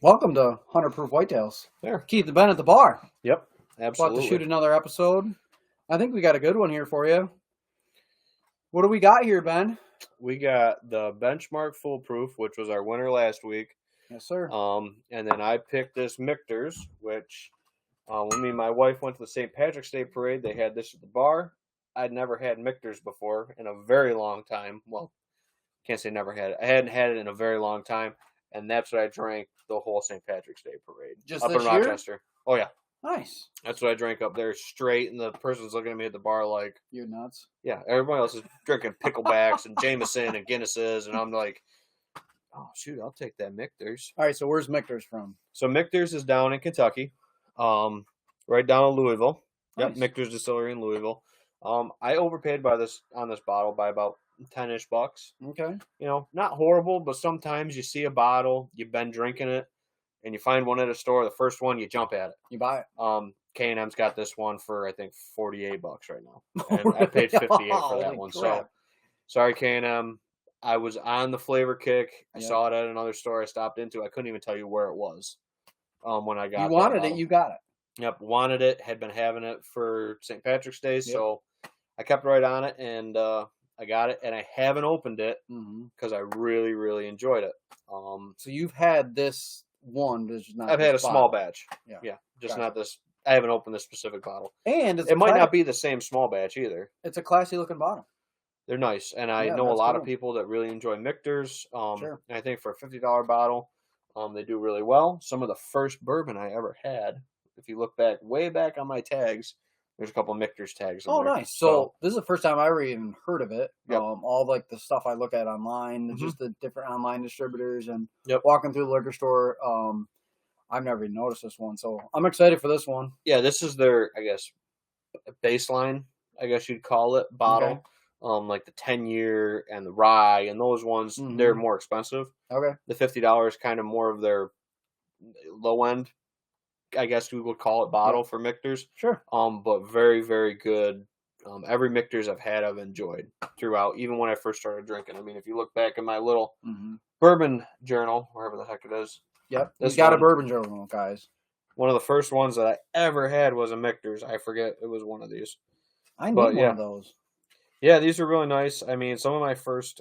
Welcome to 100 Proof Whitetails. There. Keith and Ben at the bar. Yep. About Absolutely. to shoot another episode. I think we got a good one here for you. What do we got here, Ben? We got the Benchmark Foolproof, which was our winner last week. Yes, sir. And then I picked this Michters, which when me and my wife went to the St. Patrick's Day parade, they had this at the bar. I'd never had Michters before in a very long time. Well, can't say never had it. I hadn't had it in a very long time, and that's what I drank the whole St. Patrick's Day parade. Just up this in year? Rochester. Oh, yeah. Nice. That's what I drank up there straight, and the person's looking at me at the bar like, You're nuts. yeah, everybody else is drinking picklebacks and Jameson and Guinnesses, and I'm like, oh, shoot, I'll take that Michters. All right, so where's Michters from? So Michters is down in Kentucky, right down in Louisville. Yep, Nice. Michters Distillery in Louisville. I overpaid on this bottle by about 10-ish bucks. Okay. You know, not horrible, but sometimes you see a bottle, you've been drinking it, and you find one at a store, the first one, you jump at it. You buy it. K&M's got this one for, I think, $48 right now. And I paid $58 for that one. Crap. So, sorry, K&M. I was on the flavor kick. I Yep. saw it at another store I stopped into. I couldn't even tell you where it was when I got You that wanted it, bottle. you got it. Yep, wanted it. Had been having it for St. Patrick's Day, so I kept right on it, and I got it. And I haven't opened it because I really, really enjoyed it. So you've had this one, but it's just not. I've had a this small bottle. batch. Yeah. Just Gotcha. not this. I haven't opened this specific bottle. And It might not be the same small batch either. It's a classy looking bottle. They're nice, and I Yeah, know a that's lot cool. of people that really enjoy Michters. Sure. And I think for a $50 bottle, they do really well. Some of the first bourbon I ever had, if you look back, way back on my tags, there's a couple of Michters tags in Oh, there. nice. So this is the first time I ever even heard of it. Yep. All like the stuff I look at online, Mhm. just the different online distributors, and Yep. walking through the liquor store. I've never even noticed this one, so I'm excited for this one. Yeah, this is their, I guess, baseline, I guess you'd call it, bottle. Okay. Like the 10-year and the rye and those ones, they're more expensive. Okay. The $50 kind of more of their low end, I guess we would call it, bottle for Michters. Sure. But very, very good. Every Michters I've had, I've enjoyed throughout, even when I first started drinking. I mean, if you look back in my little bourbon journal, wherever the heck it is. Yep. This He's got a one. bourbon journal, guys. One of the first ones that I ever had was a Michters. I forget it was one of these. I need But, one of those. Yeah, these are really nice. I mean, some of my first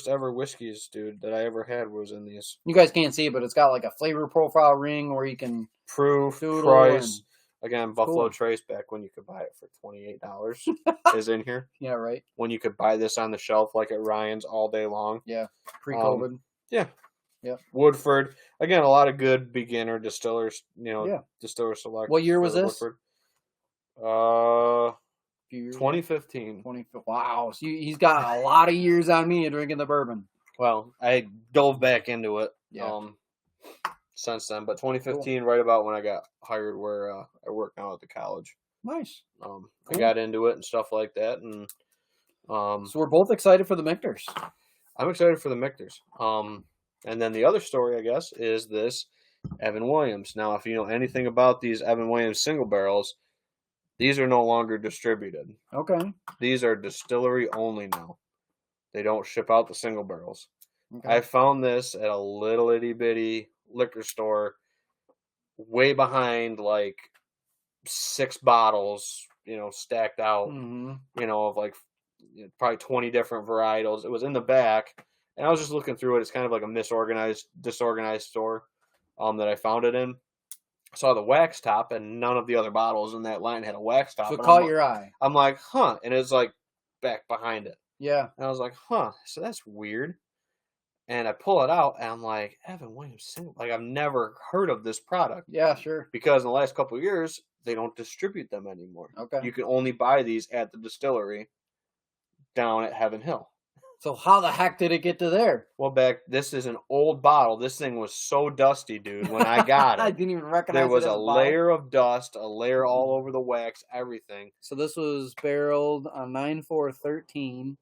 ever whiskeys, dude, that I ever had was in these. You guys can't see it, but it's got like a flavor profile ring where you can Proof, doodle price. and- Again, Buffalo Cool. Trace back when you could buy it for $28 is in here. Yeah, right. When you could buy this on the shelf like at Ryan's all day long. Yeah, pre-COVID. Yeah. Yep. Woodford. Again, a lot of good beginner distillers, distiller select. What year was for this? Woodford. Few years 2015. 20. Wow, so he's got a lot of years on me of drinking the bourbon. Well, I dove back into it. Yeah. Since then, but 2015, right about when I got hired where I work now at the college. Nice. I got into it and stuff like that, and So we're both excited for the Michters. I'm excited for the Michters. And then the other story, I guess, is this Evan Williams. Now, if you know anything about these Evan Williams single barrels, these are no longer distributed. Okay. These are distillery only now. They don't ship out the single barrels. Okay. I found this at a little itty bitty liquor store way behind like 6 bottles, stacked out, of like probably 20 different varietals. It was in the back, and I was just looking through it. It's kind of like a disorganized store that I found it in. I saw the wax top, and none of the other bottles in that line had a wax top. So and caught your eye. I'm like, huh, and it's like back behind it. Yeah. And I was like, huh, so that's weird. And I pull it out, and I'm like, Evan Williams single. Like, I've never heard of this product. Yeah, sure. Because in the last couple of years, they don't distribute them anymore. Okay. You can only buy these at the distillery down at Heaven Hill. So how the heck did it get to there? Well, this is an old bottle. This thing was so dusty, dude, when I got it. I didn't even recognize There was it as a bottle. layer of dust, a layer all over the wax, everything. So this was barreled on 9/4/13,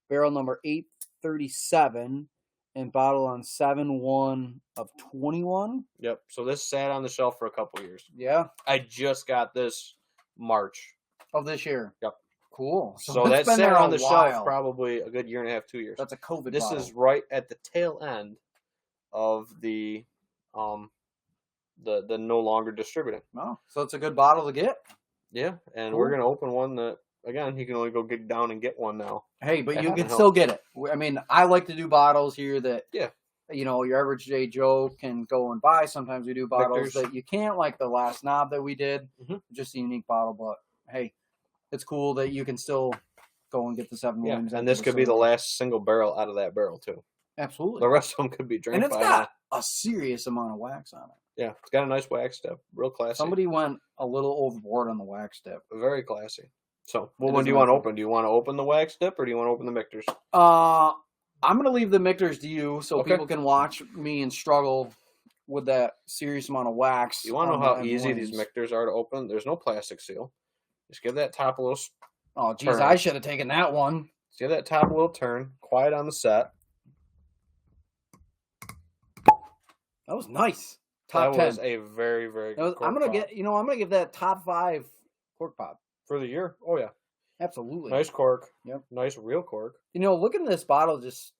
barrel number 837, and bottled on 7/1/21. Yep. So this sat on the shelf for a couple of years. Yeah, I just got this March. of this year. Yep. Cool. So it's that been sat there on a the while. shelf probably a good year and a half, 2 years. That's a COVID This bottle. is right at the tail end of the the no longer distributing. Oh, so it's a good bottle to get. Yeah, and Cool. we're gonna open one that again he can only go get down and get one now. Hey, but you can still get it. I mean, I like to do bottles here that your average day Joe can go and buy. Sometimes we do bottles that you can't, like the last knob that we did. Just a unique bottle, but hey, it's cool that you can still go and get the 7 Williams. And this could be the last single barrel out of that barrel too. Absolutely. The rest of them could be drank. And it's got a serious amount of wax on it. Yeah, it's got a nice wax tip. Real classy. Somebody went a little overboard on the wax tip. Very classy. So, what one do you want to open? Do you want to open the wax tip or do you want to open the Michters? I'm going to leave the Michters to you so people can watch me and struggle with that serious amount of wax. You want to know how easy these Michters are to open? There's no plastic seal. Just give that top a little Oh, geez, I should have taken that one. Just give that top a little turn. Quiet on the set. That was nice. Top 10. That was a very, very good I'm gonna give that top 5 cork pop for the year. Oh yeah, absolutely. Nice cork. Yep, nice real cork. Look at this bottle just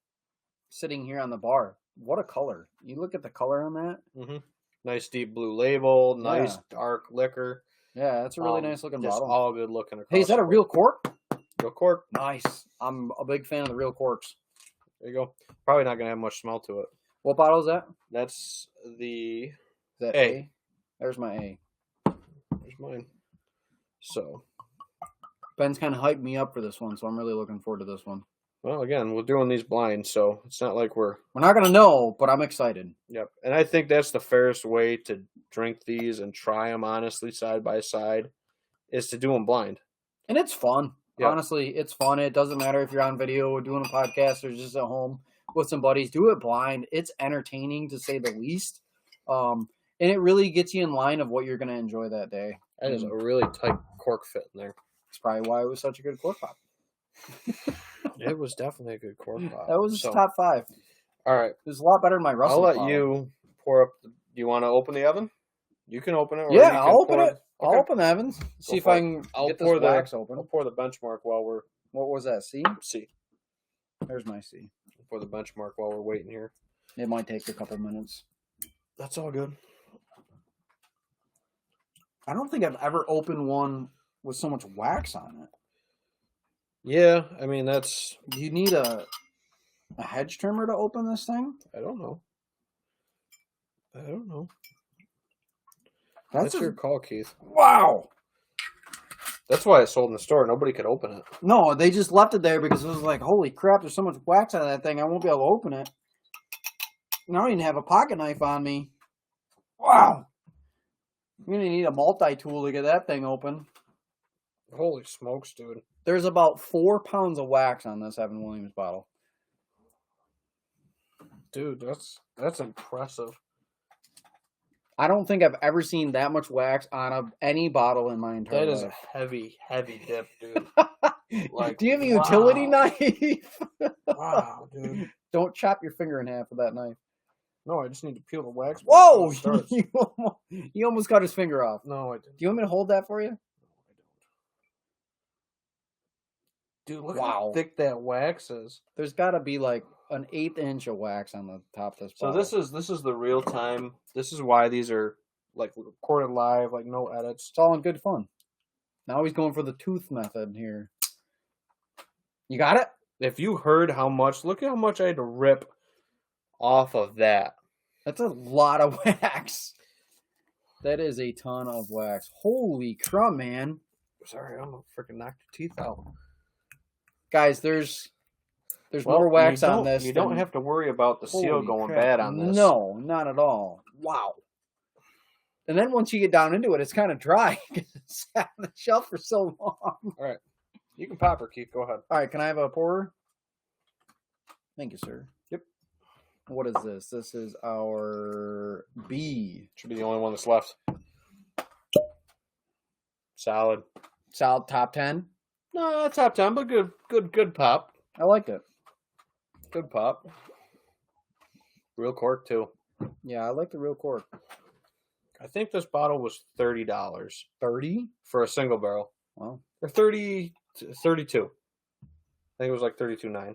sitting here on the bar. What a color! You look at the color on that. Nice deep blue label. Nice dark liquor. Yeah, that's a really nice looking bottle. All good looking. Hey, is that a real cork? Real cork. Nice. I'm a big fan of the real corks. There you go. Probably not gonna have much smell to it. What bottle is that? That's the. Is that A? There's my A. There's mine. So. Ben's kind of hyped me up for this one, so I'm really looking forward to this one. Well, again, we're doing these blind, so it's not like we're not going to know, but I'm excited. Yep. And I think that's the fairest way to drink these and try them honestly side by side is to do them blind. And it's fun. Yep. Honestly, it's fun. It doesn't matter if you're on video or doing a podcast or just at home with some buddies. Do it blind. It's entertaining, to say the least. And it really gets you in line of what you're going to enjoy that day. That is a really tight cork fit in there. That's probably why it was such a good cork pop. It was definitely a good cork pop. That was top 5. All right. It was a lot better than my Russell. I'll let you pour up. Do you want to open the oven? You can open it. Or yeah, I'll open it. Okay. I'll open the ovens. See if I can get this wax open. I'll pour the benchmark while we're... What was that, C? C. There's my C. I'll pour the benchmark while we're waiting here. It might take a couple minutes. That's all good. I don't think I've ever opened one with so much wax on it. Yeah, I mean, that's... Do you need a hedge trimmer to open this thing? I don't know. That's your call, Keith. Wow. That's why it's sold in the store. Nobody could open it. No, they just left it there because it was like, holy crap, there's so much wax on that thing. I won't be able to open it. Now I even have a pocket knife on me. Wow. I'm going to need a multi-tool to get that thing open. Holy smokes, dude. There's about 4 pounds of wax on this Evan Williams bottle. Dude, that's impressive. I don't think I've ever seen that much wax on any bottle in my entire life. That is a heavy, heavy dip, dude. Do you have a utility knife? Wow, dude. Don't chop your finger in half with that knife. No, I just need to peel the wax. Whoa! You almost cut his finger off. No, I didn't. Do you want me to hold that for you? No, I don't. Dude, look how thick that wax is. There's got to be like an 1/8 inch of wax on the top of this bottle. So this is the real time. This is why these are like recorded live, like no edits. It's all in good fun. Now he's going for the tooth method here. You got it? If you heard how much, look at how much I had to rip off of that. That's a lot of wax. That is a ton of wax. Holy crap, man. Sorry, I'm gonna freaking knock your teeth out. Guys, there's more wax on this. You don't have to worry about the seal going bad on this. No, not at all. Wow. And then once you get down into it, it's kind of dry because it's sat on the shelf for so long. All right. You can pop her, Keith. Go ahead. All right. Can I have a pourer? Thank you, sir. Yep. What is this? This is our B. Should be the only one that's left. Solid. Solid top 10? No, not top 10, but good pop. I like it. Good pop. Real cork, too. Yeah, I like the real cork. I think this bottle was $30. 30? For a single barrel. Wow. Or 32. I think it was like $32.9.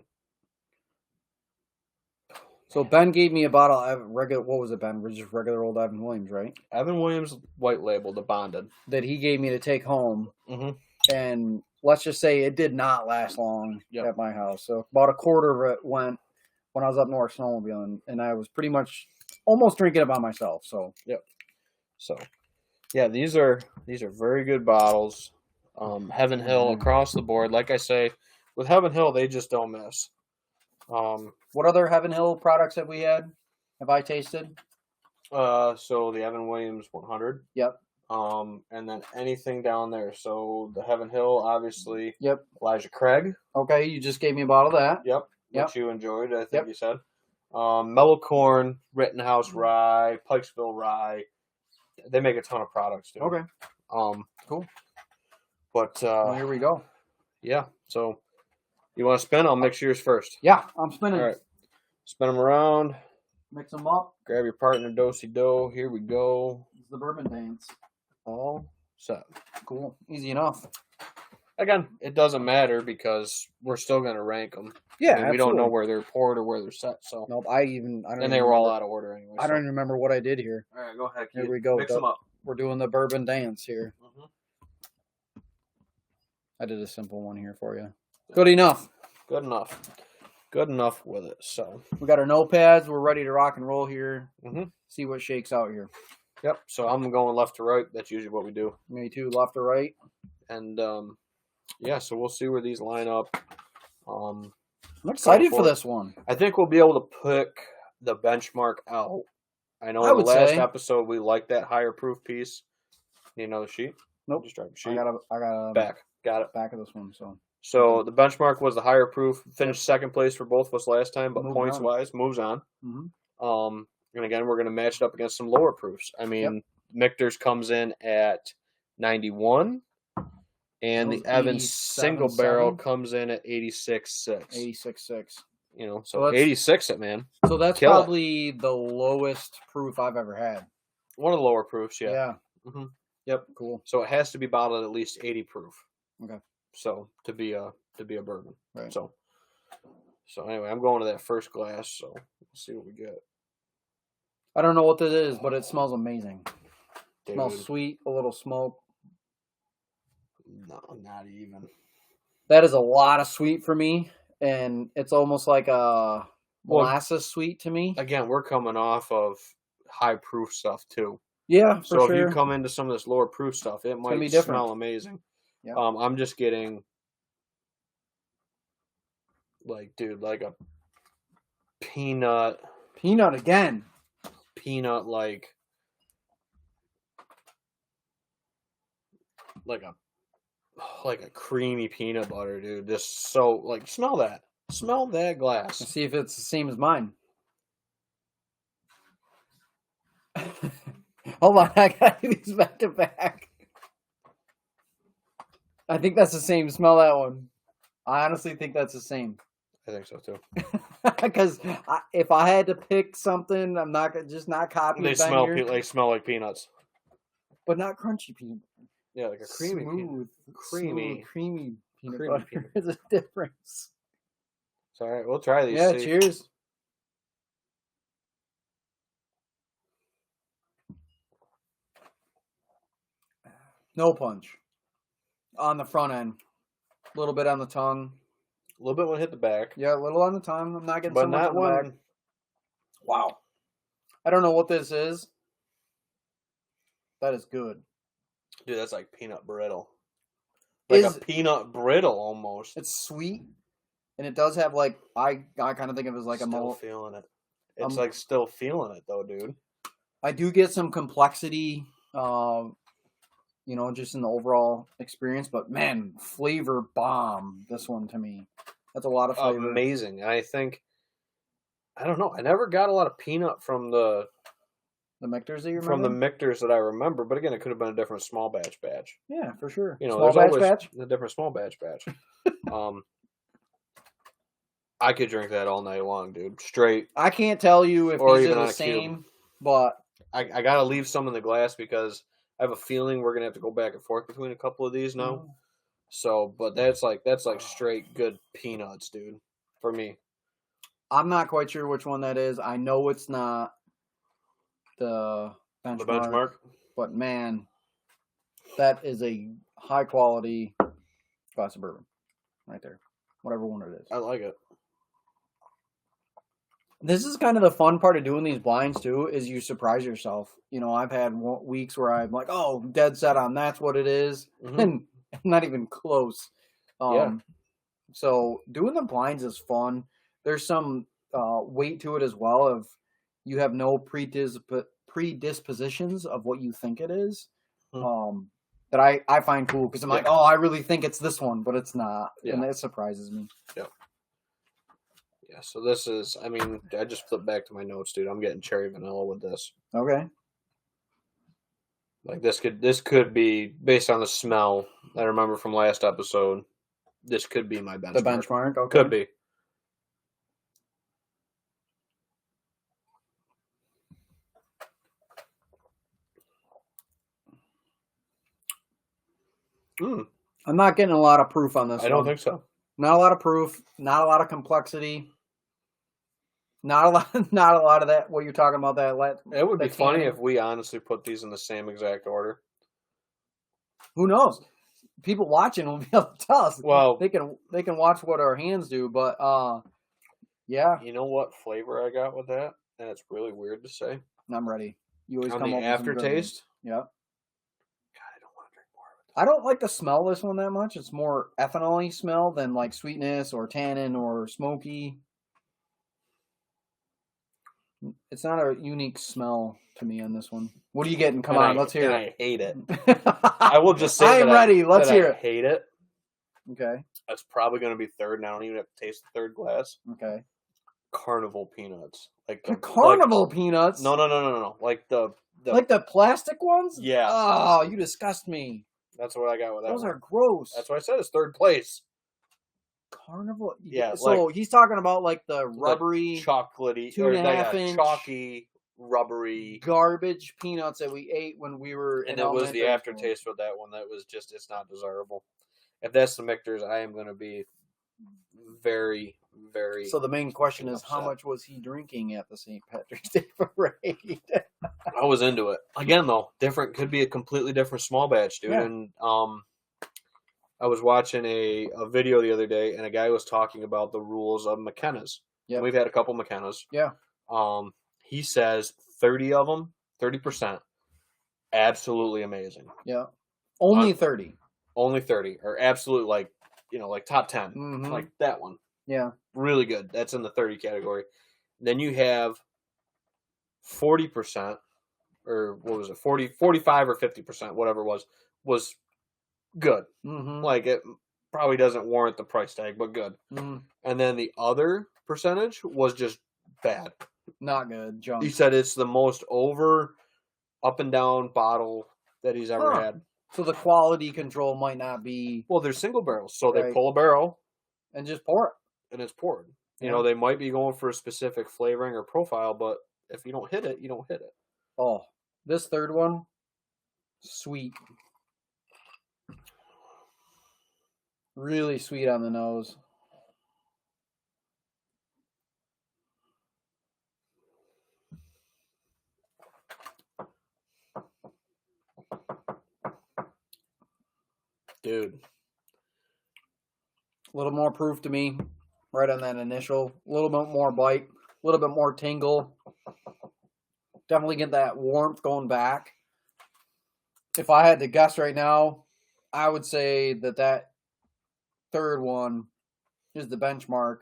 So Ben gave me a bottle of regular. What was it, Ben? Just regular old Evan Williams, right? Evan Williams white label, the bonded. That he gave me to take home. Mm-hmm. And let's just say it did not last long at my house. So about a quarter of it went when I was up north snowmobiling, and I was pretty much almost drinking it by myself. So So yeah, these are very good bottles. Heaven Hill across the board. Like I say, with Heaven Hill, they just don't miss. What other Heaven Hill products have we had? Have I tasted? So the Evan Williams 100. Yep. And then anything down there. So the Heaven Hill, obviously. Yep. Elijah Craig. Okay, you just gave me a bottle of that. Yep. Which you enjoyed, I think you said. Mellow Corn, Rittenhouse Rye, Pikesville Rye. They make a ton of products, too. Okay. Cool. But well, here we go. Yeah. So you want to spin? I'll mix yours first. Yeah, I'm spinning. All right. Spin them around. Mix them up. Grab your partner, do-si-do. Here we go. It's the bourbon dance. All set. Cool. Easy enough. Again, it doesn't matter because we're still going to rank them. Yeah, I mean, we don't know where they're poured or where they're set. So nope. I don't. And they were all out of order anyway. I don't even remember what I did here. All right, go ahead. Here we go. Mix them up. We're doing the bourbon dance here. Mm-hmm. I did a simple one here for you. Good enough. Good enough. Good enough with it. So we got our notepads. We're ready to rock and roll here. Mm-hmm. See what shakes out here. Yep. So I'm going left to right. That's usually what we do. Me too. Left to right. And yeah. So we'll see where these line up. I'm excited for this one. I think we'll be able to pick the benchmark out. I know in the last episode we liked that higher proof piece. Need another sheet? Nope. Just grab a sheet. I got a back. Got it. Back of this one. So the benchmark was the higher proof. Finished second place for both of us last time, but points wise moves on. Mm-hmm. And again, we're going to match it up against some lower proofs. I mean, Michters comes in at 91. And the Evans single barrel comes in at 86.6. 86.6. You know, so 86 it, man. So that's probably the lowest proof I've ever had. One of the lower proofs, yeah. Yeah. Mm-hmm. Yep. Cool. So it has to be bottled at least 80 proof. Okay. So to be a bourbon. Right. So anyway, I'm going to that first glass, so we'll see what we get. I don't know what this is, but it smells amazing. Dude. Smells sweet, a little smoke. No, not even. That is a lot of sweet for me, and it's almost like a molasses sweet to me. Again, we're coming off of high proof stuff too. Yeah, for so sure. if you come into some of this lower proof stuff, it might smell amazing. Yep. I'm just getting like a peanut. Peanut again. Peanut like a creamy peanut butter, dude. Just so smell that. Smell that glass. Let's see if it's the same as mine. Hold on, I gotta do these back to back. I think that's the same. Smell that one. I honestly think that's the same. I think so too. Because if I had to pick something, I'm not copying. They smell like peanuts, but not crunchy peanut. Yeah, like a creamy, smooth, creamy peanut butter. There's a difference. It's all right. We'll try these. Yeah, cheers. No punch. On the front end. A little bit on the tongue. A little bit when it hit the back. Yeah, a little on the tongue. I'm not getting so much not on the back. Wow. I don't know what this is. That is good. Dude, that's like peanut brittle. Like a peanut brittle almost. It's sweet. And it does have I kind of think of it as like still feeling it. It's still feeling it though, dude. I do get some complexity, just in the overall experience. But man, flavor bomb. This one to me, that's a lot of flavor. Amazing. I think, I don't know. I never got a lot of peanut from the Michters that you remember? From the Michters that I remember, but again, it could have been a different small batch. Yeah, for sure. Small batch. A different small batch. I could drink that all night long, dude. Straight. I can't tell you if these are the same, but I got to leave some in the glass because I have a feeling we're gonna have to go back and forth between a couple of these now. Mm. So, but that's like straight good peanuts, dude. For me, I'm not quite sure which one that is. I know it's not the benchmark. But man, that is a high quality glass of bourbon right there. Whatever one it is. I like it. This is kind of the fun part of doing these blinds too, is you surprise yourself. You know, I've had weeks where I'm like, oh, dead set on that's what it is. And not even close. So doing the blinds is fun. There's some weight to it as well of you have no predispositions of what you think it is. That I find cool because I'm like, oh, I really think it's this one, but it's not. And that surprises me. Yep. Yeah, so this is, I mean, I just flipped back to my notes, dude. I'm getting cherry vanilla with this. Okay. Like this could be, based on the smell I remember from last episode, this could be my benchmark. The benchmark? Okay. Could be. I'm not getting a lot of proof on this one. I don't think so. Not a lot of proof. Not a lot of complexity. Not a lot of that. What you're talking about, that. It would be funny if we honestly put these in the same exact order. Who knows? People watching will be able to tell us. Well, they can watch what our hands do, but yeah. You know what flavor I got with that? And it's really weird to say. I'm ready. You always on come the up with aftertaste. Yeah. God, I don't want to drink more of it. I don't like to smell this one that much. It's more ethanol-y smell than like sweetness or tannin or smoky. It's not a unique smell to me on this one. What are you getting? Come on, let's hear it. I hate it. I will just say I'm ready. Let's hear it. I hate it. Okay. That's probably going to be third, and I don't even have to taste the third glass. Okay. Carnival peanuts. Like the Carnival peanuts? No. Like the plastic ones? Yeah. Oh, you disgust me. That's what I got with that. Those are gross. That's what I said is third place. Carnival? Yeah. So he's talking about like the rubbery, chocolatey, 2.5 inch, chalky, rubbery garbage peanuts that we ate when we were. And it was the aftertaste with that one that was just, it's not desirable. If that's the Michters, I am going to be very, very. So the main question is, how much was he drinking at the St. Patrick's Day parade? I was into it. Again, though, could be a completely different small batch, dude. Yeah. And I was watching a video the other day, and a guy was talking about the rules of McKenna's. Yeah, we've had a couple McKenna's. Yeah. He says 30 of them, 30%, absolutely amazing. Yeah. Only 30. Only 30, or absolute, like top 10, like that one. Yeah. Really good. That's in the 30 category. Then you have 40%, or what was it, 45 or 50%, whatever it was good. Like, it probably doesn't warrant the price tag, but good. And then the other percentage was just bad. Not good. Junk. He said it's the most over, up and down bottle that he's ever had. So the quality control might not be... Well, they're single barrels, so they pull a barrel. And just pour it. And it's poured. You know, they might be going for a specific flavoring or profile, but if you don't hit it, you don't hit it. Oh, this third one, sweet. Really sweet on the nose. Dude. A little more proof to me, right on that initial. A little bit more bite, a little bit more tingle. Definitely get that warmth going back. If I had to guess right now, I would say that third one is the benchmark.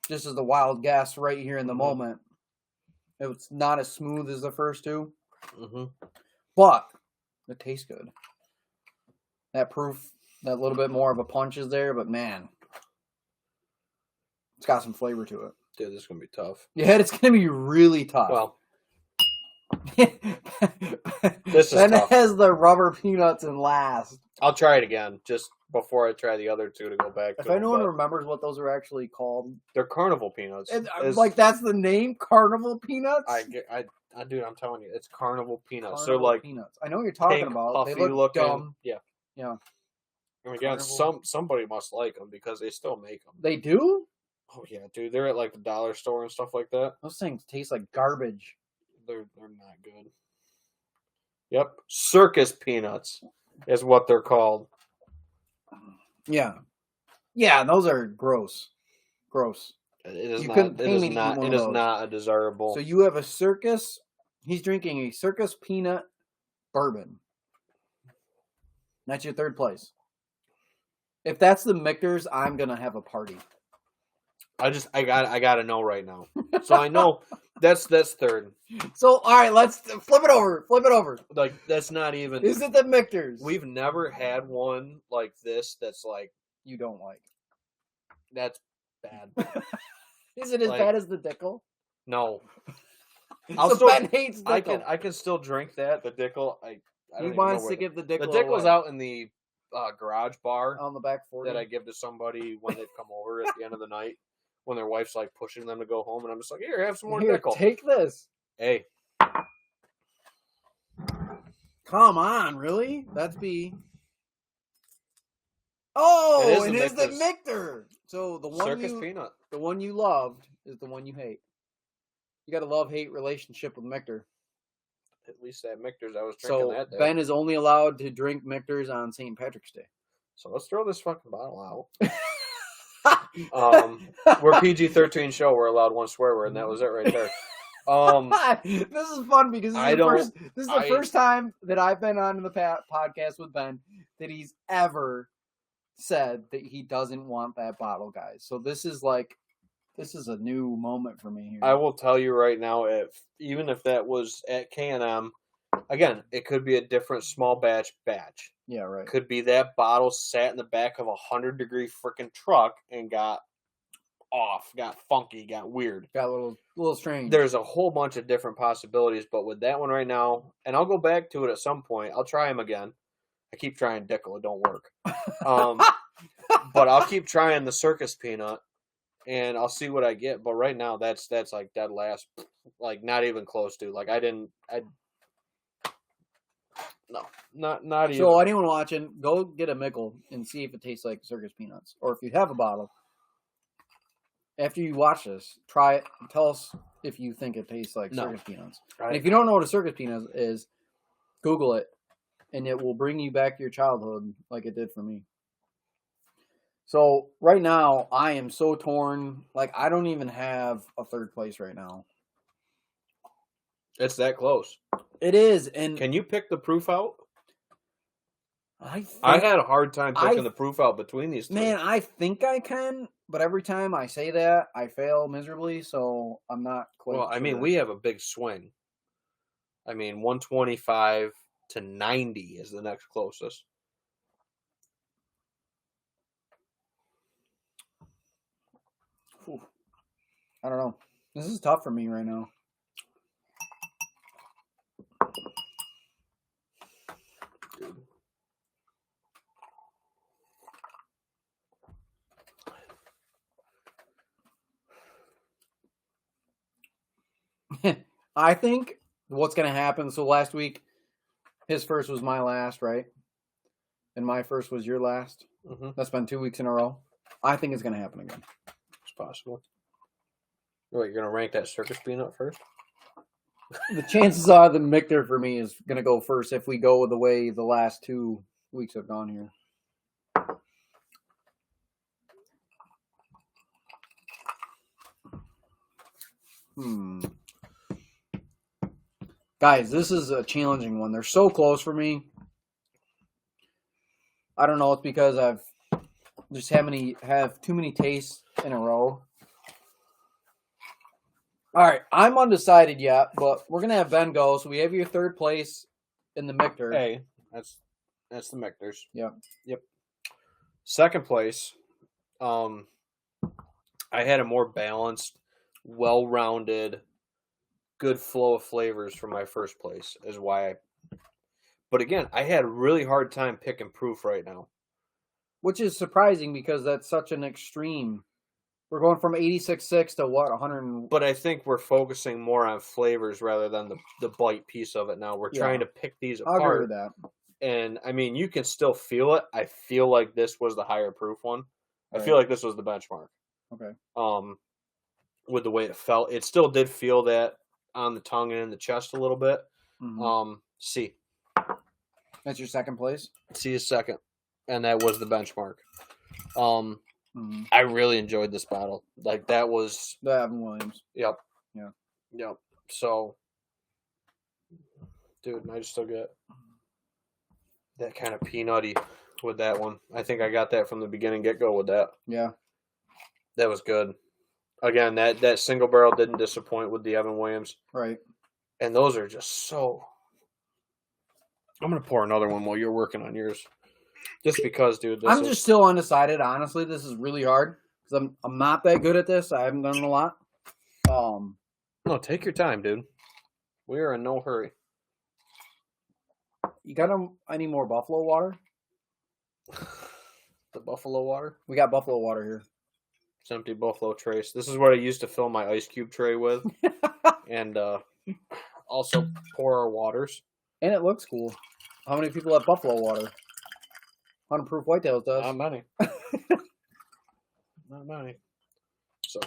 Just as the wild guess right here in the moment. It's not as smooth as the first two. But it tastes good. That proof, that little bit more of a punch is there, but man, it's got some flavor to it. Dude, this is going to be tough. Yeah, it's going to be really tough. Well, this is then tough. It has the rubber peanuts in last. I'll try it again, just before I try the other two to go back to If anyone remembers what those are actually called. They're Carnival peanuts. Like, that's the name? Carnival peanuts? Dude, I'm telling you, it's Carnival peanuts. Carnival They're like peanuts. I know what you're talking about. They look looking, dumb. Yeah. Yeah. And again, somebody must like them because they still make them. They do? Oh yeah, dude, they're at like the dollar store and stuff like that. Those things taste like garbage. They're not good. Yep, circus peanuts is what they're called. Yeah, those are gross. Gross. It is not. It is not a desirable. So you have a circus. He's drinking a circus peanut bourbon. That's your third place. If that's the Michters, I'm gonna have a party. I gotta know right now. So I know that's third. So all right, let's flip it over. Flip it over. Like that's not even. Is it the Michters? We've never had one like this. That's like you don't like. That's bad. Is it as bad as the Dickel? No. Ben hates Dickel. I can still drink that. The Dickel. He wants to give the Dickel. The Dickel's out in the garage bar on the back 40 that I give to somebody when they come over at the end of the night when their wife's like pushing them to go home, and I'm just like, here, have some more Dickel. Take this. Hey. Come on, really? That's B. Oh, it is the Michter. So the one circus peanut. The one you loved is the one you hate. You got a love-hate relationship with Michter. At least that Michters I was drinking that day. Ben is only allowed to drink Michters on St. Patrick's Day. So let's throw this fucking bottle out. We're PG-13 show. We're allowed one swear word, and that was it right there. This is fun because this is the first time that I've been on the podcast with Ben that he's ever said that he doesn't want that bottle, guys. So this is a new moment for me here. I will tell you right now, even if that was at K&M, again, it could be a different small batch. Yeah, right. Could be that bottle sat in the back of 100-degree freaking truck and got off, got funky, got weird. Got a little strange. There's a whole bunch of different possibilities, but with that one right now, and I'll go back to it at some point. I'll try them again. I keep trying Dickel. It don't work. But I'll keep trying the circus peanut. And I'll see what I get, but right now that's like dead last, like not even close to. Like not even. So anyone watching, go get a Mickle and see if it tastes like circus peanuts, or if you have a bottle. After you watch this, try it. And tell us if you think it tastes like circus peanuts. And if you don't know what a circus peanut is, Google it, and it will bring you back to your childhood like it did for me. So right now, I am so torn. Like, I don't even have a third place right now. It's that close. It is. And can you pick the proof out? I had a hard time picking the proof out between these two. Man, I think I can, but every time I say that, I fail miserably, so I'm not quite Well, I mean, we have a big swing. I mean, 125 to 90 is the next closest. I don't know. This is tough for me right now. I think what's going to happen. So last week, his first was my last, right? And my first was your last. Mm-hmm. That's been 2 weeks in a row. I think it's going to happen again. It's possible. What, you're going to rank that circus peanut first? The chances are the Michter for me is going to go first if we go with the way the last 2 weeks have gone here. Guys, this is a challenging one. They're so close for me. I don't know. It's because I've just have too many tastes in a row. All right, I'm undecided yet, but we're gonna have Ben go. So we have your third place in the Michter. Hey, that's the Michters. Yep. Second place, I had a more balanced, well-rounded, good flow of flavors for my first place. Is why. But again, I had a really hard time picking proof right now, which is surprising because that's such an extreme. We're going from 86.6 to what, 100? But I think we're focusing more on flavors rather than the bite piece of it now. We're trying to pick these apart. I'll agree with that. And, I mean, you can still feel it. I feel like this was the higher proof one. I feel like this was the benchmark. Okay. With the way it felt, it still did feel that on the tongue and in the chest a little bit. C. That's your second place? C is second. And that was the benchmark. I really enjoyed this bottle. Like, that was... The Evan Williams. Yep. Yeah. Yep. So, dude, I just still get that kind of peanutty with that one. I think I got that from the beginning get-go with that. Yeah. That was good. Again, that single barrel didn't disappoint with the Evan Williams. Right. And those are just so... I'm going to pour another one while you're working on yours. Just because, dude. I'm just still undecided. Honestly, this is really hard because I'm not that good at this. I haven't done it a lot. No, take your time, dude. We are in no hurry. You got any more buffalo water? The buffalo water? We got buffalo water here. It's empty buffalo trace. This is what I used to fill my ice cube tray with. And also pour our waters. And it looks cool. How many people have buffalo water? 100 proof whitetails does. Not many. Not many. So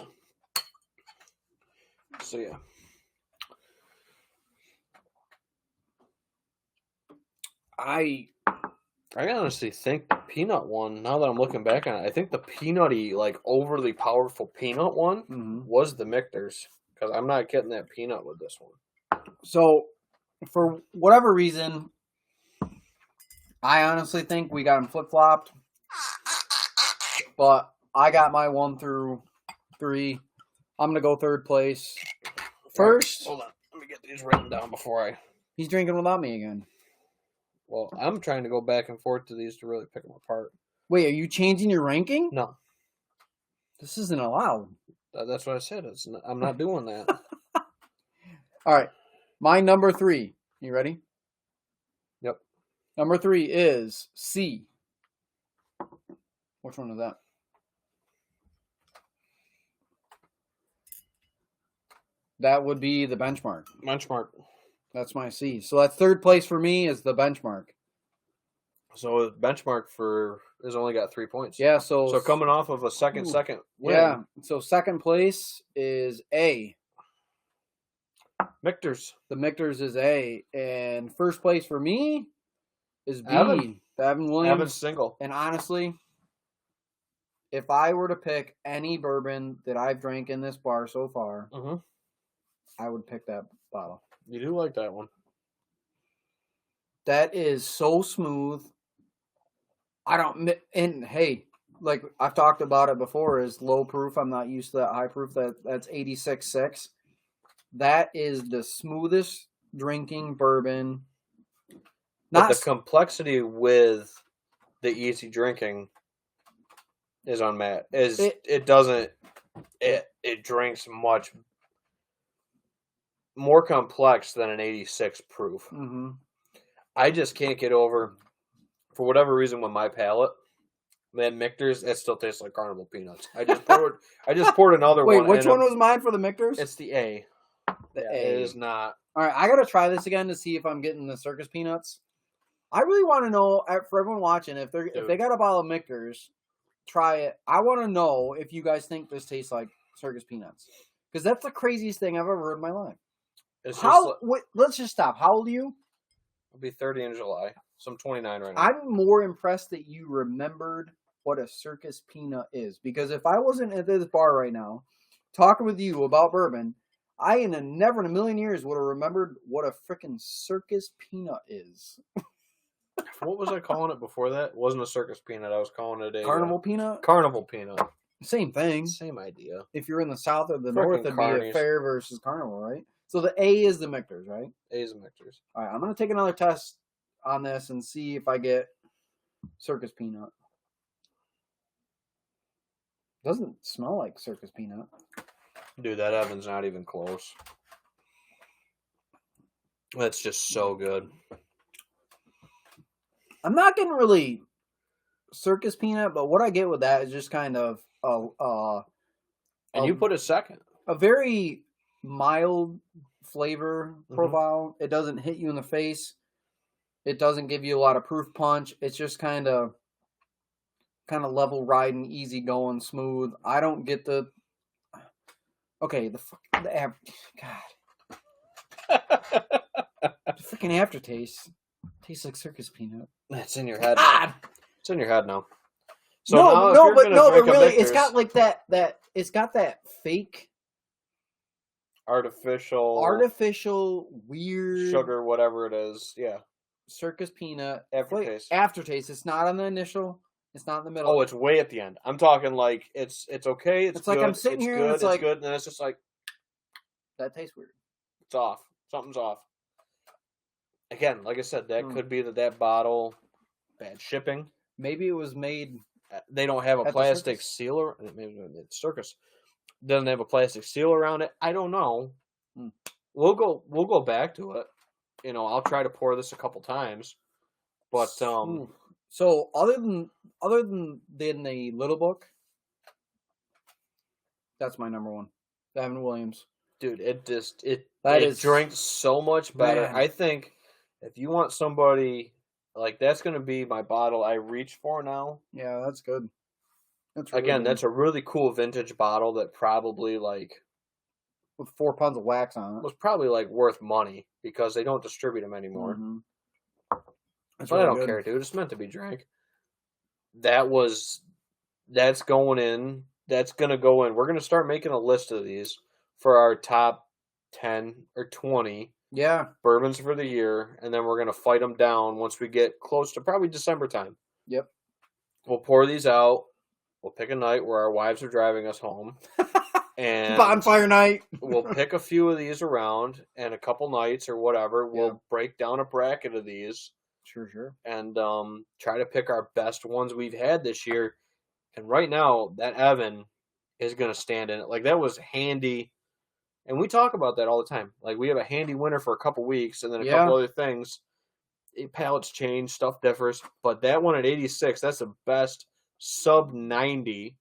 yeah. I honestly think the peanut one, now that I'm looking back on it, I think the peanutty, like overly powerful peanut one was the Michters. Because I'm not getting that peanut with this one. So, for whatever reason, I honestly think we got them flip-flopped. But I got my 1 through 3. I'm going to go third place. First. Hold on. Let me get these written down before I... He's drinking without me again. Well, I'm trying to go back and forth to these to really pick them apart. Wait, are you changing your ranking? No. This isn't allowed. That's what I said. I'm not doing that. All right. My number 3. You ready? Yep. Number 3 is C. Which one is that? That would be the benchmark. Benchmark. That's my C. So that third place for me is the benchmark. So benchmark has only got 3 points. Yeah, so coming off of a second win. Yeah. So second place is A. Michters. The Michters is A. And first place for me is B. Evan. The Evan Williams. Evan single. And honestly, if I were to pick any bourbon that I've drank in this bar so far, I would pick that bottle. You do like that one. That is so smooth. And hey, like I've talked about it before, is low proof. I'm not used to that high proof. That's 86.6. That is the smoothest drinking bourbon. But the complexity with the easy drinking is unmatched. It drinks much more complex than an 86 proof. I just can't get over, for whatever reason, with my palate, man, Michters, it still tastes like Carnival peanuts. I just poured another one. Wait, which one was mine for the Michters? It's the A. The A. It is not. All right, I got to try this again to see if I'm getting the circus peanuts. I really want to know, for everyone watching, if they got a bottle of Michters, try it. I want to know if you guys think this tastes like circus peanuts. Because that's the craziest thing I've ever heard in my life. Let's just stop. How old are you? I'll be 30 in July. So I'm 29 right now. I'm more impressed that you remembered what a circus peanut is. Because if I wasn't at this bar right now talking with you about bourbon, I never in a million years would have remembered what a freaking circus peanut is. What was I calling it before that? It wasn't a circus peanut. I was calling it a Carnival peanut? Carnival peanut. Same thing. Same idea. If you're in the south or the north, it'd be a fair versus carnival, right? So the A is the Michters, right? A is the Michters. All right, I'm going to take another test on this and see if I get circus peanut. Doesn't smell like circus peanut. Dude, that Evan's not even close. That's just so good. I'm not getting really circus peanut, but what I get with that is just kind of and you put it second. A very mild flavor profile. It doesn't hit you in the face. It doesn't give you a lot of proof punch. It's just kind of kind of level riding, easy going, smooth. I don't get the. Okay, the God. The freaking aftertaste tastes like circus peanut. It's in your head. God! It's in your head now. So but really, it's got like that. It's got that fake, artificial, weird sugar, whatever it is. Yeah, circus peanut aftertaste. Aftertaste. It's not on the initial. It's not in the middle. Oh, it's way at the end. I'm talking like it's okay. It's good, like I'm sitting here. Good, and it's like good, and then it's just like that tastes weird. It's off. Something's off. Again, like I said, that could be that bottle bad shipping. Maybe it was made. They don't have a plastic sealer. Maybe it's circus. Doesn't have a plastic seal around it. I don't know. We'll go back to it. I'll try to pour this a couple times. But so other than the Little Book, that's my number one. Evan Williams. Dude, it drinks so much better. Man. I think if you want somebody like that's going to be my bottle I reach for now. Yeah, that's good. That's a really cool vintage bottle that probably with 4 pounds of wax on it was probably worth money because they don't distribute them anymore. Mm-hmm. But really I don't care, dude. It's meant to be drank. That's going in. That's going to go in. We're going to start making a list of these for our top 10 or 20 bourbons for the year, and then we're going to fight them down once we get close to probably December time. Yep. We'll pour these out. We'll pick a night where our wives are driving us home. And bonfire night. We'll pick a few of these around, and a couple nights or whatever, we'll break down a bracket of these. Sure. And try to pick our best ones we've had this year. And right now, that Evan is going to stand in it. That was handy. And we talk about that all the time. We have a handy winter for a couple weeks, and then a couple other things. Pallets change, stuff differs. But that one at 86, that's the best sub 90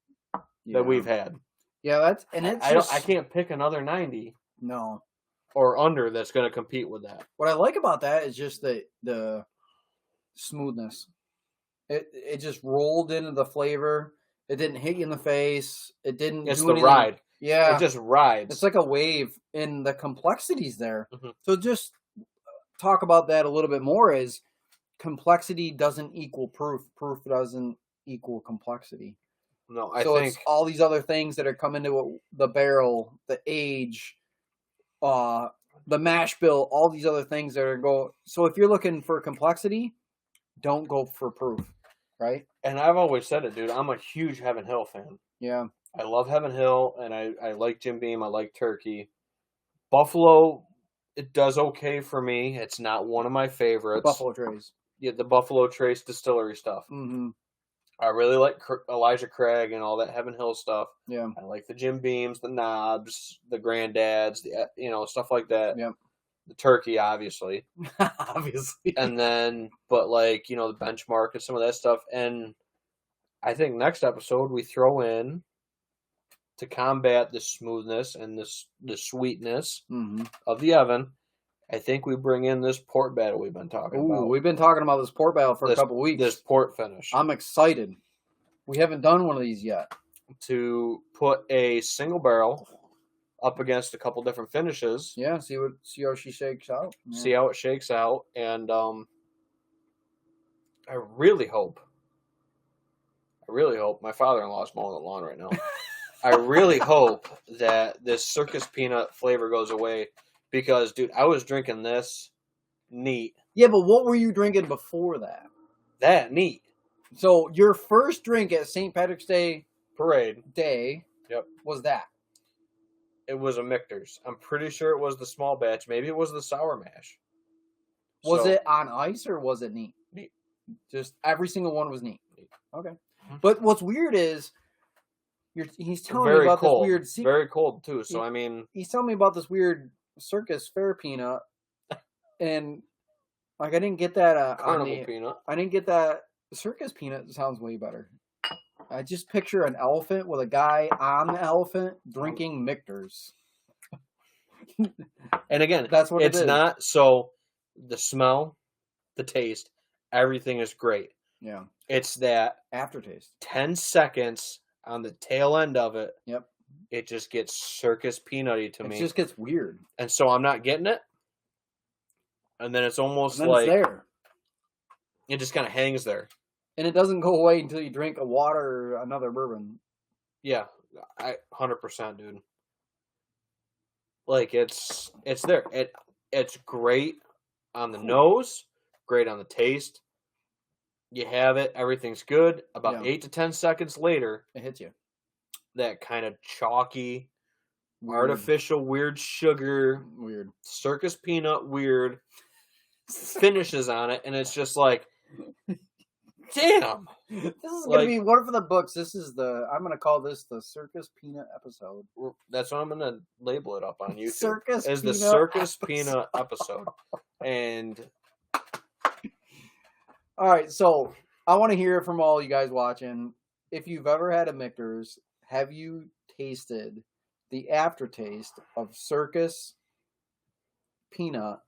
that we've had. Yeah, I can't pick another 90. No. Or under that's going to compete with that. What I like about that is just the smoothness. It just rolled into the flavor. It didn't hit you in the face. It didn't. It's the ride. Yeah, it just rides. It's like a wave, and the complexity's there. Mm-hmm. So just talk about that a little bit more. Is complexity doesn't equal proof. Proof doesn't equal complexity. No, I think it's all these other things that are coming to the barrel, the age, the mash bill, all these other things that are going. So if you're looking for complexity, don't go for proof, right? And I've always said it, dude. I'm a huge Heaven Hill fan. Yeah. I love Heaven Hill, and I like Jim Beam. I like Turkey. Buffalo, it does okay for me. It's not one of my favorites. Buffalo Trace. Yeah, the Buffalo Trace distillery stuff. Mm-hmm. I really like Elijah Craig and all that Heaven Hill stuff. Yeah. I like the Jim Beams, the Knobs, the Granddads, the stuff like that. Yep. The Turkey, obviously. Obviously. And then, but the Benchmark and some of that stuff. And I think next episode we throw in, to combat the smoothness and the sweetness of the Evan, I think we bring in this port battle we've been talking about. We've been talking about this port battle for a couple weeks. This port finish. I'm excited. We haven't done one of these yet. To put a single barrel up against a couple different finishes. Yeah, see how she shakes out. Yeah. See how it shakes out. And I really hope my father-in-law is mowing the lawn right now. I really hope that this circus peanut flavor goes away because, dude, I was drinking this neat. Yeah, but what were you drinking before that? That neat. So your first drink at St. Patrick's Day Parade was that? It was a Michters. I'm pretty sure it was the small batch. Maybe it was the sour mash. Was it on ice or was it neat? Neat. Just every single one was neat. Okay. But what's weird is he's telling me about this weird secret. Very cold too. So he's telling me about this weird circus fair peanut, and I didn't get that carnival peanut. I didn't get that circus peanut. Sounds way better. I just picture an elephant with a guy on the elephant drinking Michters. And again, that's what it's not. So the smell, the taste, everything is great. Yeah. It's that aftertaste. 10 seconds on the tail end of it. Yep. It just gets circus peanutty to me. It just gets weird. And so I'm not getting it. And then it's almost and then like it's there. It just kind of hangs there. And it doesn't go away until you drink a water or another bourbon. Yeah, 100%, dude. Like it's there. It's great on the nose, great on the taste. You have it, everything's good. About 8 to 10 seconds later, it hits you. That kind of chalky, artificial, weird sugar, circus peanut, weird finishes on it, and it's just like, damn. This is gonna be one for the books. I'm gonna call this the circus peanut episode. That's what I'm gonna label it up on YouTube. Circus is peanut the circus episode. Peanut episode. And all right, so I want to hear from all you guys watching. If you've ever had a Michters, have you tasted the aftertaste of circus peanut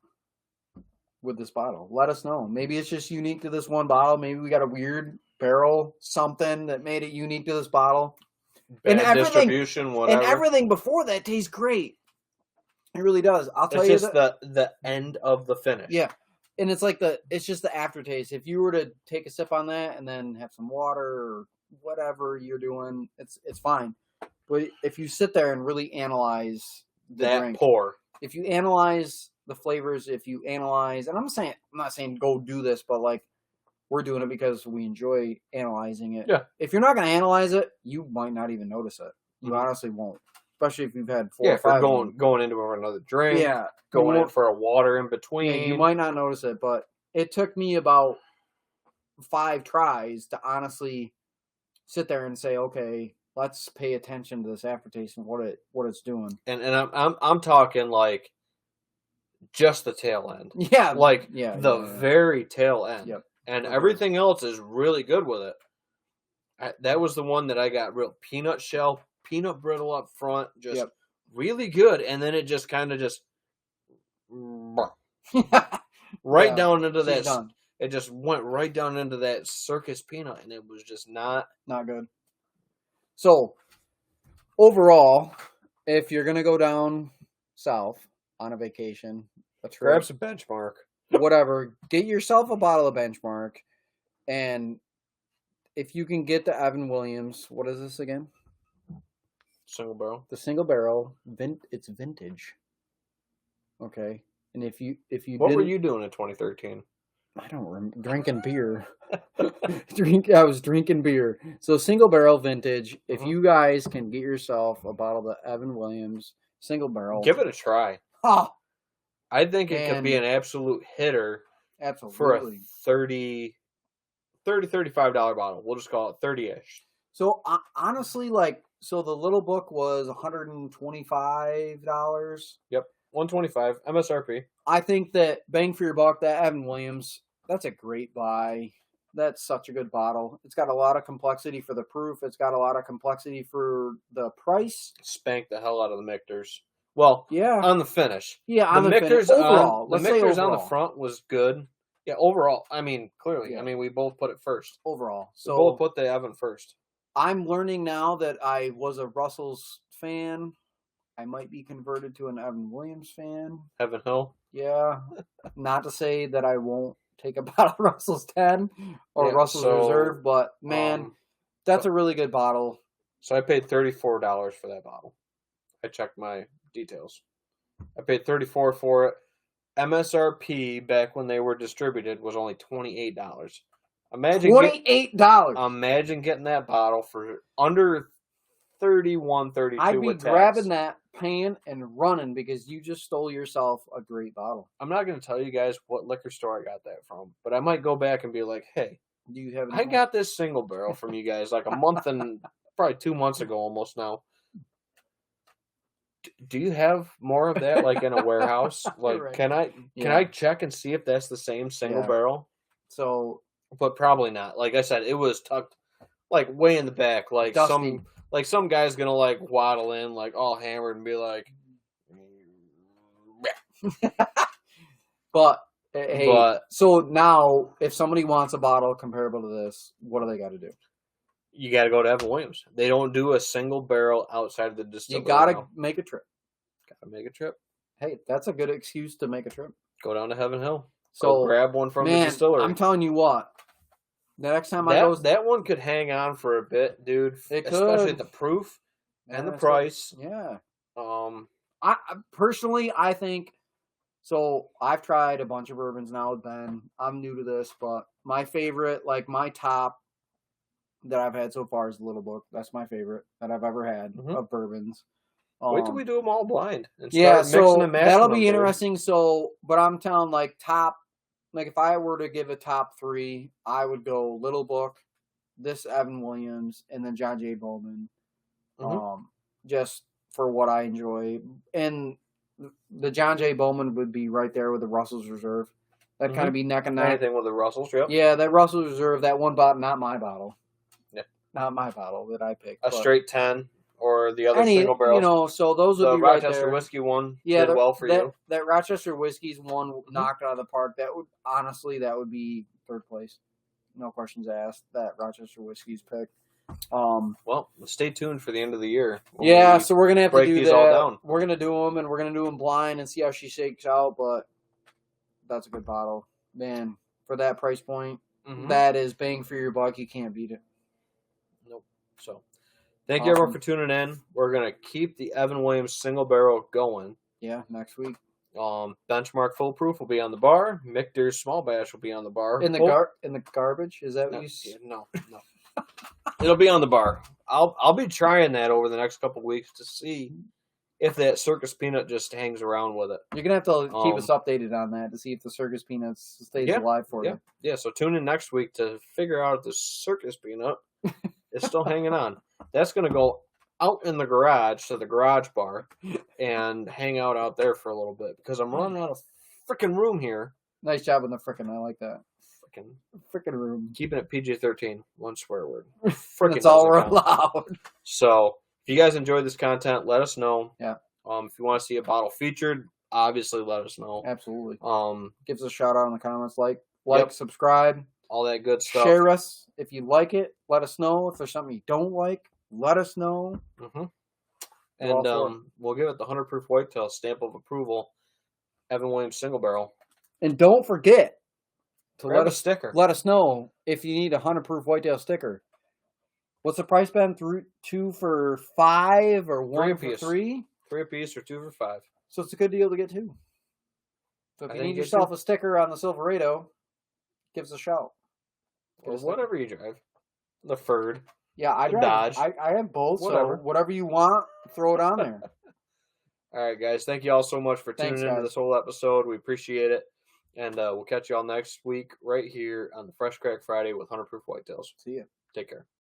with this bottle? Let us know. Maybe it's just unique to this one bottle. Maybe we got a weird barrel, something that made it unique to this bottle. Bad distribution, whatever. And everything before that tastes great. It really does. I'll tell you. It's just the end of the finish. Yeah. And it's like it's just the aftertaste. If you were to take a sip on that and then have some water or whatever you're doing, it's fine. But if you sit there and really analyze the drink, if you analyze the flavors, if you analyze, and I'm not saying go do this, but like we're doing it because we enjoy analyzing it. Yeah. If you're not going to analyze it, you might not even notice it. You honestly won't. Especially if you've had 4 or 5. Going into another drink. Yeah. Going in for a water in between. Yeah, you might not notice it, but it took me about 5 tries to honestly sit there and say, okay, let's pay attention to this aftertaste and what it's doing. And I'm talking like just the tail end. Yeah. Like the very tail end. Yep. And everything else is really good with it. That was the one that I got real peanut shell, peanut brittle up front, just really good. And then it just kind of just down into that. Done. It just went right down into that circus peanut, and it was just not good. So overall, if you're gonna go down south on a vacation, grab some Benchmark. Whatever, get yourself a bottle of Benchmark, and if you can get the Evan Williams, what is this again? Single barrel. The single barrel, it's vintage. Okay, and if you what were you doing in 2013? I don't remember. Drinking beer. I was drinking beer. So single barrel vintage. If you guys can get yourself a bottle of the Evan Williams single barrel, give it a try. Oh, I think it could be an absolute hitter. Absolutely. For a $35 bottle. We'll just call it 30-ish. So honestly, so the little book was $125. Yep, $125 MSRP. I think that bang for your buck, that Evan Williams, that's a great buy. That's such a good bottle. It's got a lot of complexity for the proof. It's got a lot of complexity for the price. Spank the hell out of the Michters. Well, on the finish. Yeah, on the Michters finish. Overall. The Michters on the front was good. Yeah, overall. I mean, clearly. Yeah. I mean, we both put it first. Overall. So we both put the Evan first. I'm learning now that I was a Russell's fan. I might be converted to an Evan Williams fan. Heaven Hill? Yeah. Not to say that I won't take a bottle of Russell's 10 or Russell's Reserve, but man, that's a really good bottle. So I paid $34 for that bottle. I checked my details. I paid $34 for it. MSRP back when they were distributed was only $28. Imagine $28. Imagine getting that bottle for under $31, $32. I'd be grabbing that pan and running because you just stole yourself a great bottle. I'm not going to tell you guys what liquor store I got that from, but I might go back and be like, hey, do you have? I got this single barrel from you guys like a month and probably 2 months ago almost now. Do you have more of that, like in a warehouse? Like, right. Can I check and see if that's the same single barrel? So, but probably not. Like I said, it was tucked like way in the back. Like dusty. some guy's gonna like waddle in like all hammered and be like. But Hey, but so now, if somebody wants a bottle comparable to this, what do they got to do? You got to go to Evan Williams. They don't do a single barrel outside of the distillery. You got to make a trip. Got to make a trip. Hey, that's a good excuse to make a trip. Go down to Heaven Hill. So go grab one from the distillery. I'm telling you what. The next time that one could hang on for a bit, dude. It could. Especially the proof and the price. Yeah. I personally, I think. So I've tried a bunch of bourbons now with Ben. I'm new to this, but my favorite, like my top that I've had so far is the Little Book. That's my favorite that I've ever had of bourbons. Wait till we do them all blind. And so that'll be interesting. So, but I'm telling top, if I were to give a top 3, I would go Little Book, this Evan Williams, and then John J. Bowman. Just for what I enjoy. And the John J. Bowman would be right there with the Russell's Reserve. That'd kind of be neck and neck. Anything with the Russell's, yep. Yeah, that Russell's Reserve, that one bottle, not my bottle. Yeah. Not my bottle that I picked. A straight 10 or the other single barrel. So those would be right there. The Rochester whiskey one did well for you. That Rochester whiskey's one knocked out of the park. That would be third place. No questions asked. That Rochester whiskey's picked. Well, stay tuned for the end of the year. So we're gonna have to do that. We're gonna do them, and we're gonna do them blind and see how she shakes out. But that's a good bottle, man. For that price point, that is bang for your buck. You can't beat it. Nope. So, thank you everyone for tuning in. We're gonna keep the Evan Williams single barrel going. Yeah, next week. Benchmark Full Proof will be on the bar. Michters Small Batch will be on the bar. In the garbage? Is that what you said? No. It'll be on the bar. I'll be trying that over the next couple of weeks to see if that Circus Peanut just hangs around with it. You're gonna have to keep us updated on that to see if the Circus Peanuts stays alive for you. Yeah. So tune in next week to figure out if the Circus Peanut is still hanging on. That's gonna go out in the garage to the garage bar and hang out there for a little bit because I'm running out of freaking room here. Nice job on the frickin'. I like that. Frickin' room. Keeping it PG-13. One swear word. That's all we're allowed. So if you guys enjoyed this content, let us know. Yeah. If you want to see a bottle featured, obviously let us know. Absolutely. Give us a shout out in the comments. Like, subscribe. All that good stuff. Share us. If you like it, let us know. If there's something you don't like, let us know. And we'll give it the 100 proof whitetail stamp of approval. Evan Williams single barrel. And don't forget to let us sticker. Let us know if you need a 100 proof whitetail sticker. What's the price been? 2 for $5 or 1 for 3? 3 apiece or 2 for $5. So it's a good deal to get 2. So if you need yourself a sticker on the Silverado, give us a shout. Or whatever you drive. The Ford. Yeah, I drive. Dodge. I have both. Whatever. So whatever you want, throw it on there. All right, guys. Thank you all so much for tuning into this whole episode. We appreciate it. And we'll catch you all next week right here on the Fresh Crack Friday with 100 Proof Whitetails. See ya. Take care.